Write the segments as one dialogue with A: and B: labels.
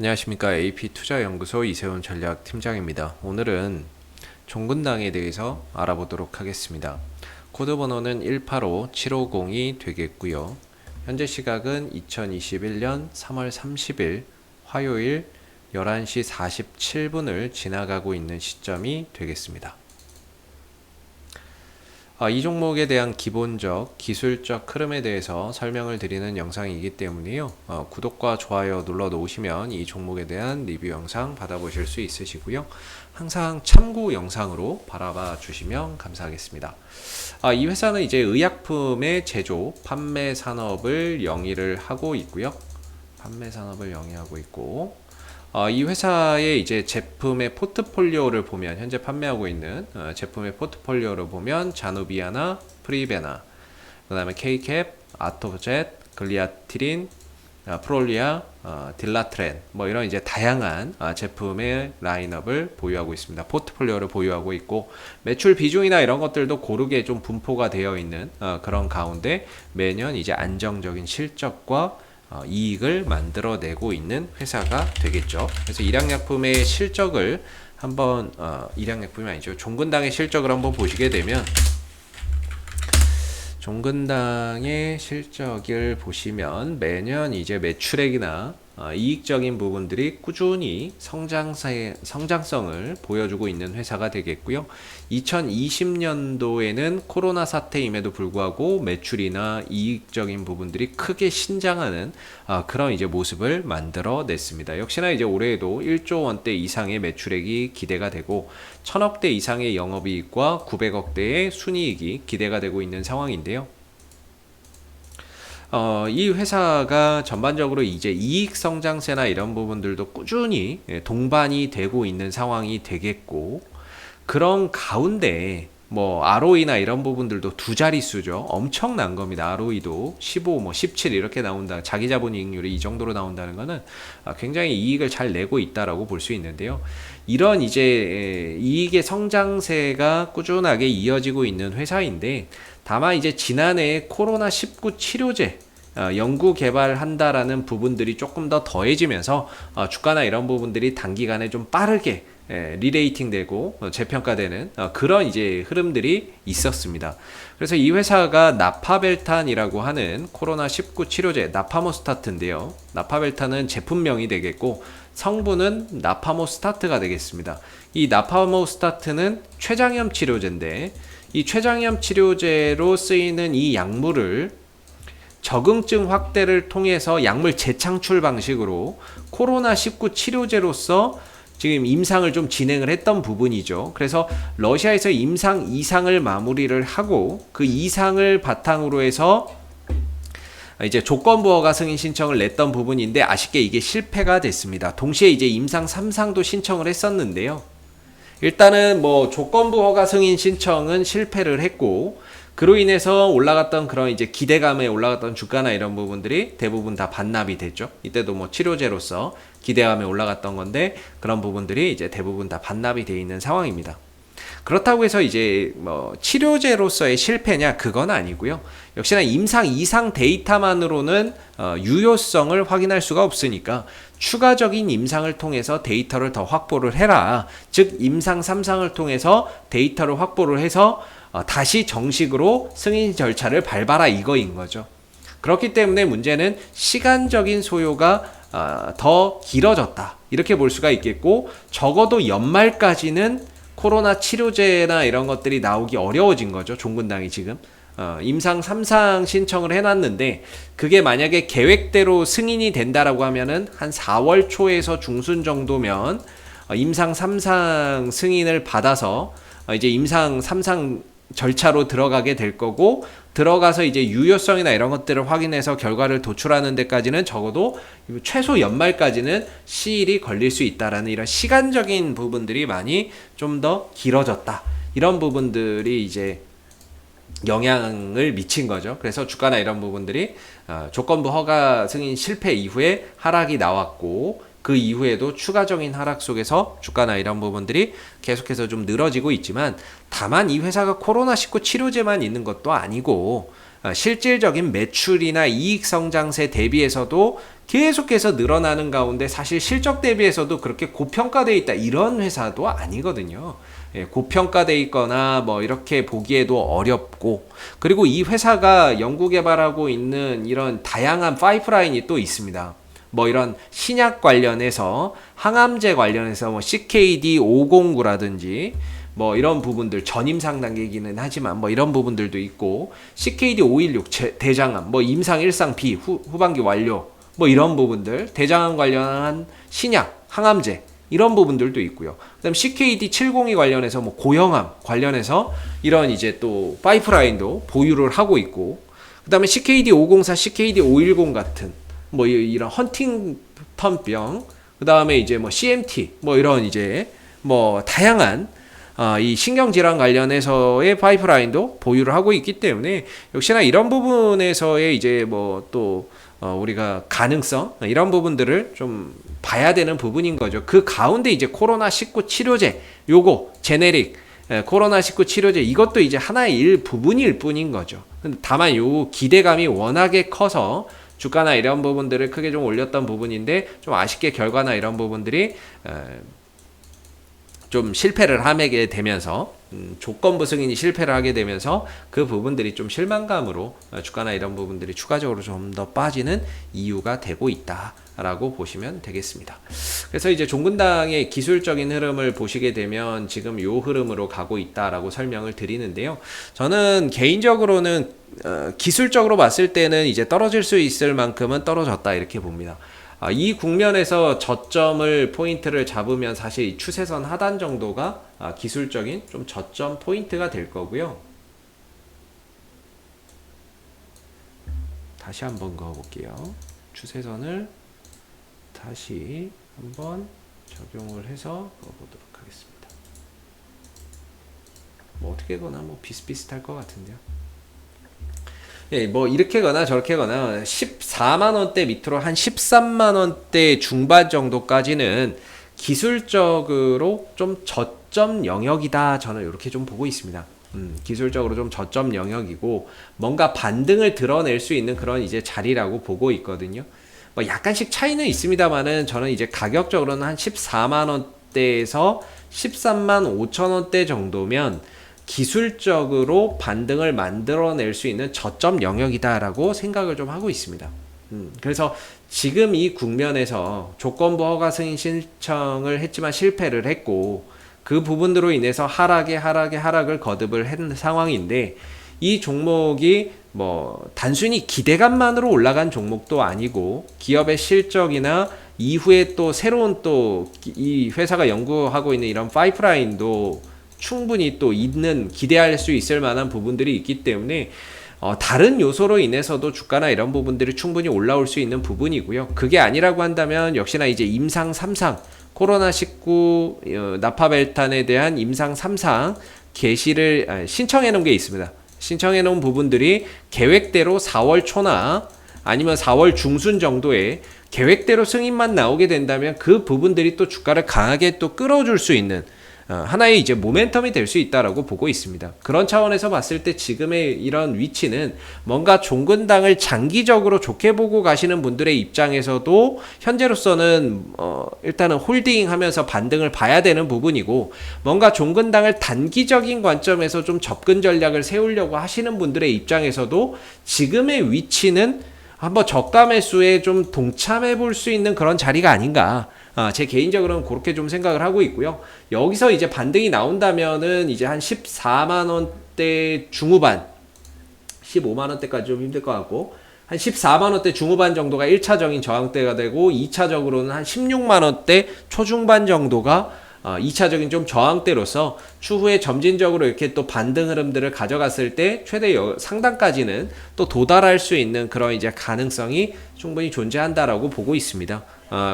A: 안녕하십니까. AP투자연구소 이세훈 전략팀장입니다. 오늘은 종근당에 대해서 알아보도록 하겠습니다. 코드 번호는 185750이 되겠고요. 현재 시각은 2021년 3월 30일 화요일 11시 47분을 지나가고 있는 시점이 되겠습니다. 이 종목에 대한 기본적 기술적 흐름에 대해서 설명을 드리는 영상이기 때문에요. 구독과 좋아요 눌러 놓으시면 이 종목에 대한 리뷰 영상 받아보실 수 있으시고요. 항상 참고 영상으로 바라봐 주시면 감사하겠습니다. 이 회사는 이제 의약품의 제조, 판매 산업을 영위를 하고 있고요. 판매 산업을 영위하고 있고, 이 회사의 이제 제품의 포트폴리오를 보면 현재 판매하고 있는 제품의 포트폴리오를 보면 자누비아나 프리베나, 그다음에 K캡, 아토젯, 글리아티린, 프롤리아, 딜라트렌 뭐 이런 이제 다양한 제품의 라인업을 보유하고 있습니다. 포트폴리오를 보유하고 있고 매출 비중이나 이런 것들도 고르게 좀 분포가 되어 있는 그런 가운데 매년 이제 안정적인 실적과 이익을 만들어내고 있는 회사가 되겠죠. 그래서 일양약품의 실적을 한번 일양약품이 아니죠. 종근당의 실적을 한번 보시게 되면 종근당의 실적을 보시면 매년 이제 매출액이나 이익적인 부분들이 꾸준히 성장성을 보여주고 있는 회사가 되겠고요. 2020년도에는 코로나 사태임에도 불구하고 매출이나 이익적인 부분들이 크게 신장하는 그런 이제 모습을 만들어냈습니다. 역시나 이제 올해에도 1조 원대 이상의 매출액이 기대가 되고 1000억대 이상의 영업이익과 900억대의 순이익이 기대가 되고 있는 상황인데요. 이 회사가 전반적으로 이제 이익 성장세나 이런 부분들도 꾸준히 동반이 되고 있는 상황이 되겠고, 그런 가운데 뭐 ROE나 이런 부분들도 두 자릿수죠. 엄청난 겁니다. ROE도 15, 뭐 17 이렇게 나온다. 자기 자본 이익률이 이 정도로 나온다는 거는 굉장히 이익을 잘 내고 있다라고 볼 수 있는데요. 이런 이제 이익의 성장세가 꾸준하게 이어지고 있는 회사인데, 다만 이제 지난해 코로나19 치료제 연구 개발한다라는 부분들이 조금 더 더해지면서 주가나 이런 부분들이 단기간에 좀 빠르게 리레이팅 되고 재평가되는 그런 이제 흐름들이 있었습니다. 그래서 이 회사가 나파벨탄이라고 하는 코로나19 치료제 나파모스타트인데요. 나파벨탄은 제품명이 되겠고 성분은 나파모스타트가 되겠습니다. 이 나파모스타트는 췌장염 치료제인데, 이 췌장염 치료제로 쓰이는 이 약물을 적응증 확대를 통해서 약물 재창출 방식으로 코로나19 치료제로서 지금 임상을 좀 진행을 했던 부분이죠. 그래서 러시아에서 임상 2상을 마무리를 하고 그 2상을 바탕으로 해서 이제 조건부 허가 승인 신청을 냈던 부분인데 아쉽게 이게 실패가 됐습니다. 동시에 이제 임상 3상도 신청을 했었는데요. 일단은 뭐 조건부 허가 승인 신청은 실패를 했고, 그로 인해서 올라갔던 그런 이제 기대감에 올라갔던 주가나 이런 부분들이 대부분 다 반납이 됐죠. 이때도 뭐 치료제로서 기대감에 올라갔던 건데 그런 부분들이 이제 대부분 다 반납이 돼 있는 상황입니다. 그렇다고 해서 이제 뭐 치료제로서의 실패냐, 그건 아니고요. 역시나 임상 2상 데이터만으로는 유효성을 확인할 수가 없으니까 추가적인 임상을 통해서 데이터를 더 확보를 해라. 즉 임상 3상을 통해서 데이터를 확보를 해서 다시 정식으로 승인 절차를 밟아라, 이거인 거죠. 그렇기 때문에 문제는 시간적인 소요가 더 길어졌다, 이렇게 볼 수가 있겠고, 적어도 연말까지는 코로나 치료제나 이런 것들이 나오기 어려워진 거죠. 종근당이 지금 임상 3상 신청을 해놨는데 그게 만약에 계획대로 승인이 된다라고 하면은 한 4월 초에서 중순 정도면 임상 3상 승인을 받아서 이제 임상 3상 절차로 들어가게 될 거고, 들어가서 이제 유효성이나 이런 것들을 확인해서 결과를 도출하는 데까지는 적어도 최소 연말까지는 시일이 걸릴 수 있다라는 이런 시간적인 부분들이 많이 좀 더 길어졌다, 이런 부분들이 이제 영향을 미친 거죠. 그래서 주가나 이런 부분들이 조건부 허가 승인 실패 이후에 하락이 나왔고, 그 이후에도 추가적인 하락 속에서 주가나 이런 부분들이 계속해서 좀 늘어지고 있지만, 다만 이 회사가 코로나19 치료제만 있는 것도 아니고 실질적인 매출이나 이익 성장세 대비해서도 계속해서 늘어나는 가운데 사실 실적 대비해서도 그렇게 고평가되어 있다 이런 회사도 아니거든요. 고평가되어 있거나 뭐 이렇게 보기에도 어렵고, 그리고 이 회사가 연구개발하고 있는 이런 다양한 파이프라인이 또 있습니다. 뭐 이런 신약 관련해서 항암제 관련해서 뭐 CKD509라든지 뭐 이런 부분들 전임상 단계이기는 하지만 뭐 이런 부분들도 있고, CKD516 대장암 뭐 임상 1상 B 후반기 완료 뭐 이런 부분들, 대장암 관련한 신약 항암제 이런 부분들도 있고요. 그다음 CKD702 관련해서 뭐 고형암 관련해서 이런 이제 또 파이프라인도 보유를 하고 있고, 그다음에 CKD504, CKD510 같은 뭐 이런 헌팅턴병, 그다음에 이제 뭐 CMT 뭐 이런 이제 뭐 다양한 이 신경질환 관련해서의 파이프라인도 보유를 하고 있기 때문에 역시나 이런 부분에서의 이제 뭐 또 우리가 가능성 이런 부분들을 좀 봐야 되는 부분인 거죠. 그 가운데 이제 코로나19 치료제 요거 제네릭 코로나19 치료제 이것도 이제 하나의 일부분일 뿐인 거죠. 다만 요 기대감이 워낙에 커서 주가나 이런 부분들을 크게 좀 올렸던 부분인데, 좀 아쉽게 결과나 이런 부분들이 좀 실패를 하게 되면서 조건부 승인이 실패를 하게 되면서 그 부분들이 좀 실망감으로 주가나 이런 부분들이 추가적으로 좀 더 빠지는 이유가 되고 있다라고 보시면 되겠습니다. 그래서 이제 종근당의 기술적인 흐름을 보시게 되면 지금 요 흐름으로 가고 있다라고 설명을 드리는데요. 저는 개인적으로는 기술적으로 봤을 때는 이제 떨어질 수 있을 만큼은 떨어졌다 이렇게 봅니다. 이 국면에서 저점을 포인트를 잡으면 사실 추세선 하단 정도가 기술적인 좀 저점 포인트가 될 거고요. 다시 한번 그어볼게요. 추세선을 다시 한번 적용을 해서 그어보도록 하겠습니다. 뭐 어떻게 거나 뭐 비슷비슷할 것 같은데요. 예, 뭐 이렇게 거나 저렇게 거나 14만원대 밑으로 한 13만원대 중반 정도까지는 기술적으로 좀 저점 영역이다, 저는 이렇게 좀 보고 있습니다. 기술적으로 좀 저점 영역이고 뭔가 반등을 드러낼 수 있는 그런 이제 자리라고 보고 있거든요. 뭐 약간씩 차이는 있습니다만은 저는 이제 가격적으로는 한 14만원대에서 13만 5천원대 정도면 기술적으로 반등을 만들어낼 수 있는 저점 영역이다라고 생각을 좀 하고 있습니다. 그래서 지금 이 국면에서 조건부 허가 승인 신청을 했지만 실패를 했고, 그 부분으로 인해서 하락을 거듭을 한 상황인데, 이 종목이 뭐 단순히 기대감만으로 올라간 종목도 아니고 기업의 실적이나 이후에 또 새로운 또 이 회사가 연구하고 있는 이런 파이프라인도 충분히 또 있는, 기대할 수 있을 만한 부분들이 있기 때문에 다른 요소로 인해서도 주가나 이런 부분들이 충분히 올라올 수 있는 부분이고요. 그게 아니라고 한다면 역시나 이제 임상 3상 코로나19 나파벨탄에 대한 임상 3상 개시를 신청해 놓은 게 있습니다. 신청해 놓은 부분들이 계획대로 4월 초나 아니면 4월 중순 정도에 계획대로 승인만 나오게 된다면 그 부분들이 또 주가를 강하게 또 끌어줄 수 있는 하나의 이제 모멘텀이 될 수 있다라고 보고 있습니다. 그런 차원에서 봤을 때 지금의 이런 위치는 뭔가 종근당을 장기적으로 좋게 보고 가시는 분들의 입장에서도 현재로서는 일단은 홀딩하면서 반등을 봐야 되는 부분이고, 뭔가 종근당을 단기적인 관점에서 좀 접근 전략을 세우려고 하시는 분들의 입장에서도 지금의 위치는 한번 저가 매수에 좀 동참해 볼 수 있는 그런 자리가 아닌가, 제 개인적으로는 그렇게 좀 생각을 하고 있고요. 여기서 이제 반등이 나온다면은 이제 한 14만원대 중후반 15만원대까지 좀 힘들 것 같고, 한 14만원대 중후반 정도가 1차적인 저항대가 되고 2차적으로는 한 16만원대 초중반 정도가 2차적인 좀 저항대로서 추후에 점진적으로 이렇게 또 반등 흐름들을 가져갔을 때 최대 상단까지는 또 도달할 수 있는 그런 이제 가능성이 충분히 존재한다라고 보고 있습니다.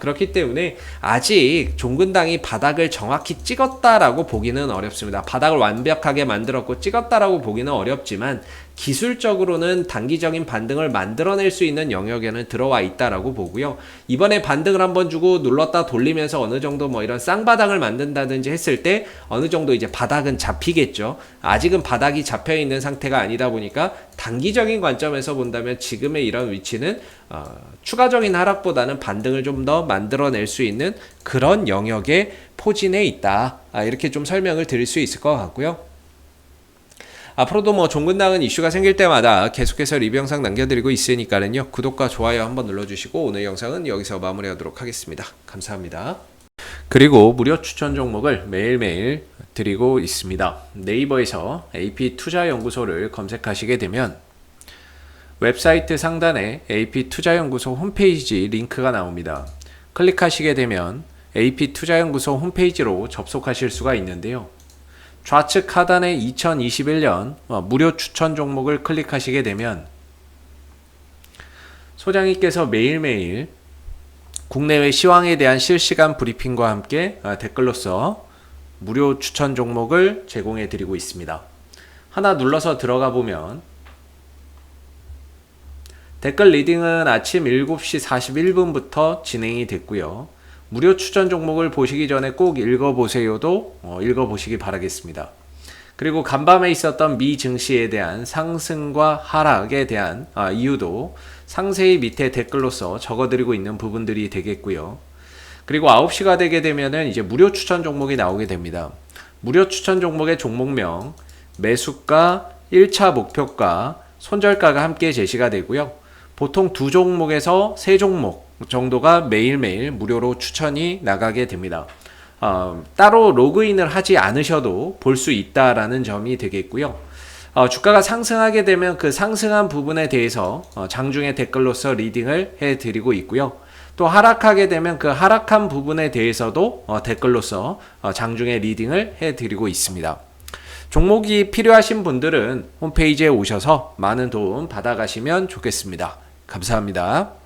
A: 그렇기 때문에 아직 종근당이 바닥을 정확히 찍었다라고 보기는 어렵습니다. 바닥을 완벽하게 만들었고 찍었다라고 보기는 어렵지만 기술적으로는 단기적인 반등을 만들어낼 수 있는 영역에는 들어와 있다라고 보고요. 이번에 반등을 한번 주고 눌렀다 돌리면서 어느 정도 뭐 이런 쌍바닥을 만든다든지 했을 때 어느 정도 이제 바닥은 잡히겠죠. 아직은 바닥이 잡혀 있는 상태가 아니다 보니까 단기적인 관점에서 본다면 지금의 이런 위치는 추가적인 하락보다는 반등을 좀 더 만들어낼 수 있는 그런 영역에 포진해 있다. 이렇게 좀 설명을 드릴 수 있을 것 같고요. 앞으로도 뭐 종근당은 이슈가 생길 때마다 계속해서 리뷰 영상 남겨드리고 있으니까는요. 구독과 좋아요 한번 눌러주시고 오늘 영상은 여기서 마무리하도록 하겠습니다. 감사합니다. 그리고 무료 추천 종목을 매일매일 드리고 있습니다. 네이버에서 AP투자연구소를 검색하시게 되면 웹사이트 상단에 AP투자연구소 홈페이지 링크가 나옵니다. 클릭하시게 되면 AP투자연구소 홈페이지로 접속하실 수가 있는데요. 좌측 하단에 2021년 무료 추천 종목을 클릭하시게 되면 소장님께서 매일매일 국내외 시황에 대한 실시간 브리핑과 함께 댓글로서 무료 추천 종목을 제공해 드리고 있습니다. 하나 눌러서 들어가 보면 댓글 리딩은 아침 7시 41분부터 진행이 됐고요. 무료 추천 종목을 보시기 전에 꼭 읽어보세요도 읽어보시기 바라겠습니다. 그리고 간밤에 있었던 미 증시에 대한 상승과 하락에 대한 이유도 상세히 밑에 댓글로서 적어드리고 있는 부분들이 되겠고요. 그리고 9시가 되게 되면은 이제 무료 추천 종목이 나오게 됩니다. 무료 추천 종목의 종목명, 매수가, 1차 목표가, 손절가가 함께 제시가 되고요. 보통 2종목에서 3종목 정도가 매일매일 무료로 추천이 나가게 됩니다. 따로 로그인을 하지 않으셔도 볼 수 있다라는 점이 되겠고요. 주가가 상승하게 되면 그 상승한 부분에 대해서 장중에 댓글로서 리딩을 해드리고 있고요. 또 하락하게 되면 그 하락한 부분에 대해서도 댓글로서 장중에 리딩을 해드리고 있습니다. 종목이 필요하신 분들은 홈페이지에 오셔서 많은 도움 받아가시면 좋겠습니다. 감사합니다.